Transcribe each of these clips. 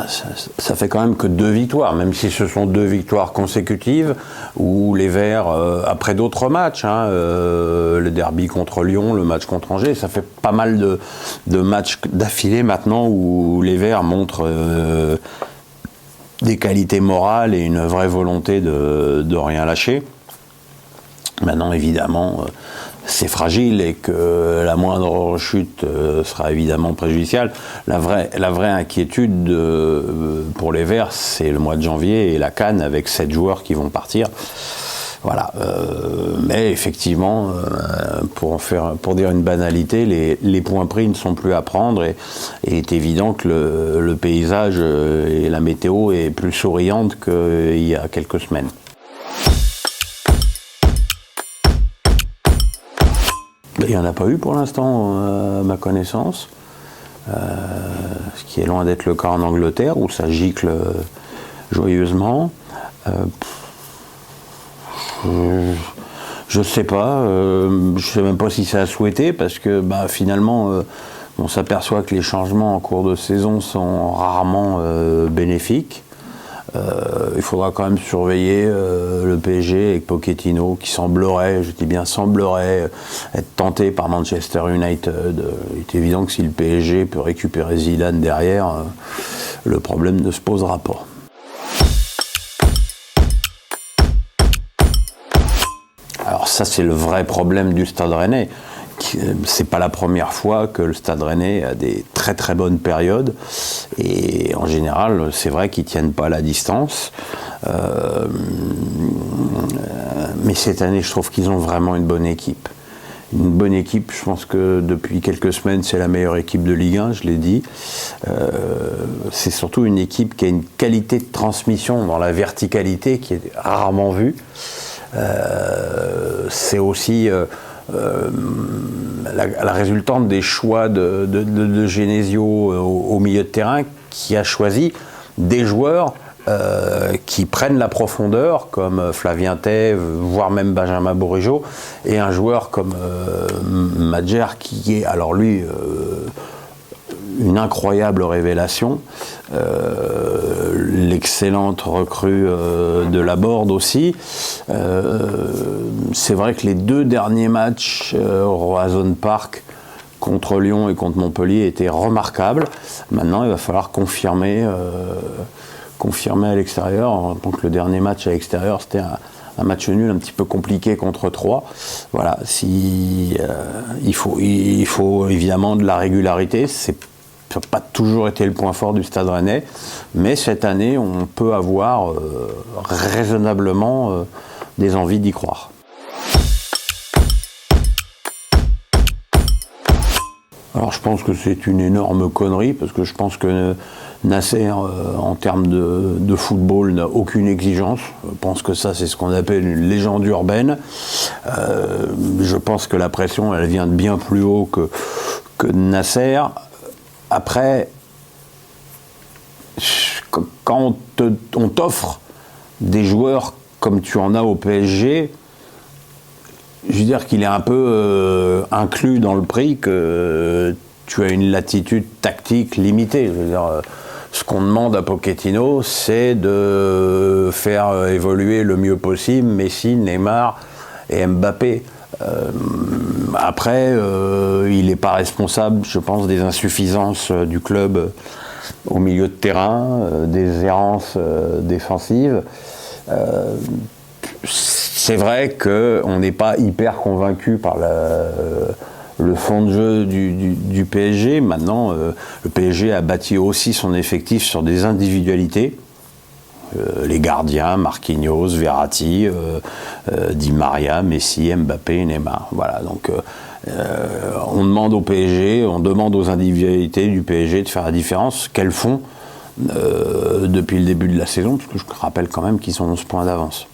ça fait quand même que 2 victoires, même si ce sont 2 victoires consécutives, où les Verts, après d'autres matchs, le derby contre Lyon, le match contre Angers, ça fait pas mal de matchs d'affilée maintenant où les Verts montrent des qualités morales et une vraie volonté de rien lâcher. Maintenant, évidemment, c'est fragile et que la moindre rechute sera évidemment préjudiciable. La vraie inquiétude pour les Verts, c'est le mois de janvier et la CAN avec 7 joueurs qui vont partir. Voilà. Mais effectivement, pour dire une banalité, les points pris ne sont plus à prendre et il est évident que le paysage et la météo est plus souriante qu'il y a quelques semaines. Il n'y en a pas eu pour l'instant, à ma connaissance, ce qui est loin d'être le cas en Angleterre, où ça gicle joyeusement. Je ne sais pas, je ne sais même pas si c'est à souhaiter, parce que finalement, on s'aperçoit que les changements en cours de saison sont rarement bénéfiques. Il faudra quand même surveiller le PSG avec Pochettino qui semblerait, je dis bien semblerait, être tenté par Manchester United. Il est évident que si le PSG peut récupérer Zidane derrière, le problème ne se posera pas. Alors ça, c'est le vrai problème du Stade Rennais. C'est pas la première fois que le Stade Rennais a des très très bonnes périodes et en général c'est vrai qu'ils tiennent pas la distance, mais cette année je trouve qu'ils ont vraiment une bonne équipe. Une bonne équipe, je pense que depuis quelques semaines c'est la meilleure équipe de Ligue 1, je l'ai dit. C'est surtout une équipe qui a une qualité de transmission dans la verticalité qui est rarement vue. C'est aussi la résultante des choix de Genesio au milieu de terrain, qui a choisi des joueurs qui prennent la profondeur, comme Flavien Tey, voire même Benjamin Bourigeaud, et un joueur comme Madjer, qui est, alors lui, une incroyable révélation. L'excellente recrue de Laborde aussi. C'est vrai que les 2 derniers matchs au Roazhon Park contre Lyon et contre Montpellier étaient remarquables. Maintenant, il va falloir confirmer à l'extérieur. Donc le dernier match à l'extérieur, c'était un match nul un petit peu compliqué contre Troyes. Voilà, il faut évidemment de la régularité. Ça n'a pas toujours été le point fort du Stade Rennais, mais cette année, on peut avoir raisonnablement des envies d'y croire. Alors je pense que c'est une énorme connerie, parce que je pense que Nasser, en termes de football, n'a aucune exigence. Je pense que ça, c'est ce qu'on appelle une légende urbaine. Je pense que la pression, elle vient de bien plus haut que Nasser. Après, quand on t'offre des joueurs comme tu en as au PSG, je veux dire qu'il est un peu inclus dans le prix, que tu as une latitude tactique limitée. Je veux dire, ce qu'on demande à Pochettino, c'est de faire évoluer le mieux possible Messi, Neymar et Mbappé. Après, il n'est pas responsable, je pense, des insuffisances du club au milieu de terrain, des errances défensives. C'est vrai qu'on n'est pas hyper convaincu par le fond de jeu du PSG. Maintenant, le PSG a bâti aussi son effectif sur des individualités. Les gardiens, Marquinhos, Verratti, Di Maria, Messi, Mbappé, Neymar. Voilà, donc on demande au PSG, on demande aux individualités du PSG de faire la différence qu'elles font depuis le début de la saison, parce que je rappelle quand même qu'ils ont 11 points d'avance.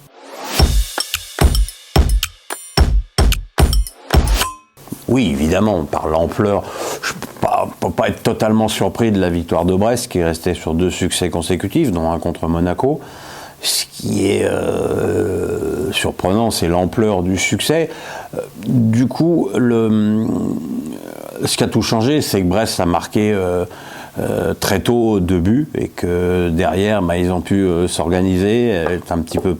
Oui, évidemment, par l'ampleur, je ne peux pas être totalement surpris de la victoire de Brest, qui est restée sur 2 succès consécutifs, dont un contre Monaco. Ce qui est surprenant, c'est l'ampleur du succès. Du coup, ce qui a tout changé, c'est que Brest a marqué très tôt 2 buts et que derrière ils ont pu s'organiser, être un petit peu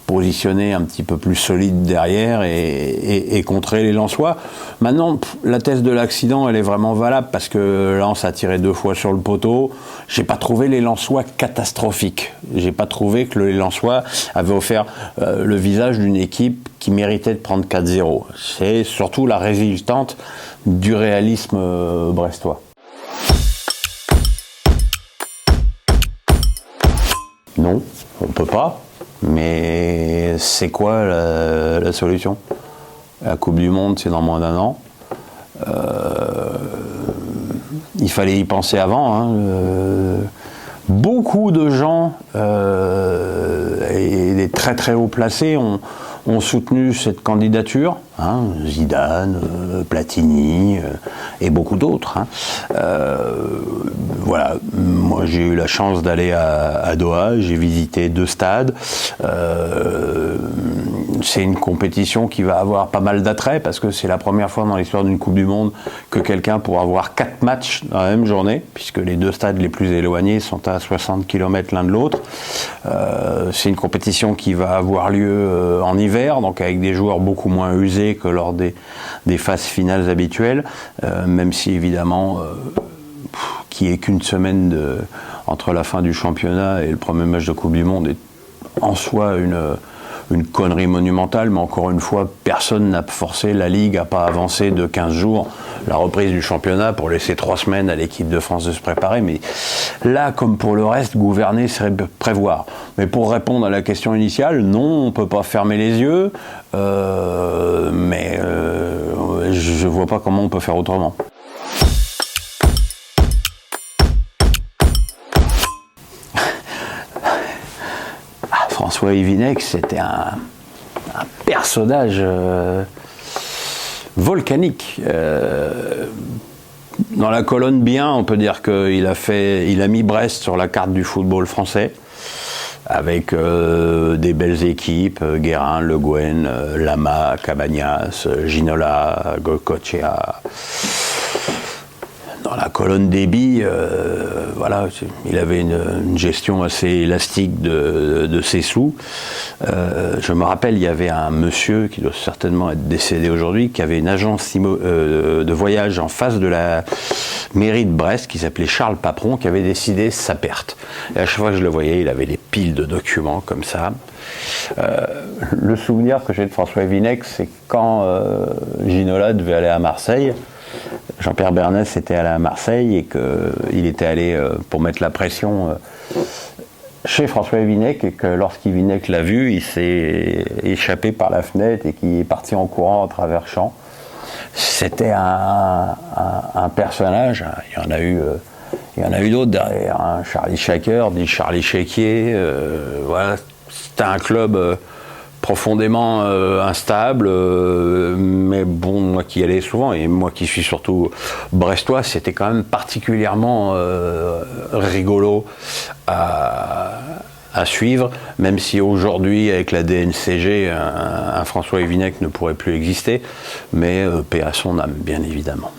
positionnés un petit peu plus solide derrière et contrer les Lensois. Maintenant, la thèse de l'accident, elle est vraiment valable parce que Lens a tiré 2 fois sur le poteau. J'ai pas trouvé les Lensois catastrophiques. J'ai pas trouvé que les Lensois avaient offert le visage d'une équipe qui méritait de prendre 4-0. C'est surtout la résultante du réalisme brestois. Non, on peut pas. Mais c'est quoi la solution? La Coupe du Monde, c'est dans moins d'1 an. Il fallait y penser avant. Hein. Beaucoup de gens et des très très hauts placés ont soutenu cette candidature. Hein, Zidane, Platini et beaucoup d'autres. Hein. Voilà, moi j'ai eu la chance d'aller à Doha, j'ai visité 2 stades. C'est une compétition qui va avoir pas mal d'attrait parce que c'est la première fois dans l'histoire d'une Coupe du Monde que quelqu'un pourra avoir 4 matchs dans la même journée, puisque les 2 stades les plus éloignés sont à 60 km l'un de l'autre. C'est une compétition qui va avoir lieu en hiver, donc avec des joueurs beaucoup moins usés que lors des phases finales habituelles, même si évidemment qu'il n'y ait qu'une semaine entre la fin du championnat et le premier match de Coupe du Monde est en soi une connerie monumentale, mais encore une fois, personne n'a forcé la Ligue à pas avancer de 15 jours la reprise du championnat pour laisser 3 semaines à l'équipe de France de se préparer. Mais là, comme pour le reste, gouverner, c'est prévoir. Mais pour répondre à la question initiale, non, on ne peut pas fermer les yeux, mais je ne vois pas comment on peut faire autrement. François Yvinec, c'était un personnage volcanique. Dans la colonne bien, on peut dire qu'il a mis Brest sur la carte du football français, avec des belles équipes, Guérin, Le Guen, Lama, Cabagnas, Ginola, Goicoechea. Dans la colonne des billes, voilà, il avait une gestion assez élastique de ses sous. Je me rappelle, il y avait un monsieur qui doit certainement être décédé aujourd'hui, qui avait une agence de voyage en face de la mairie de Brest, qui s'appelait Charles Paperon, qui avait décidé sa perte. Et à chaque fois que je le voyais, il avait des piles de documents comme ça. Le souvenir que j'ai de François Yvinec, c'est quand Ginola devait aller à Marseille. Jean-Pierre Bernès était allé à Marseille et qu'il était allé pour mettre la pression chez François Yvinec et que lorsqu'Yvinec l'a vu, il s'est échappé par la fenêtre et qu'il est parti en courant à travers champs. C'était un personnage, il y en a eu d'autres derrière, hein. Charlie Shaker, dit Charlie Chéquier, voilà, c'était un club profondément instable, mais bon, moi qui y allais souvent, et moi qui suis surtout brestois, c'était quand même particulièrement rigolo à suivre, même si aujourd'hui, avec la DNCG, un François Yvinec ne pourrait plus exister, mais paix à son âme, bien évidemment.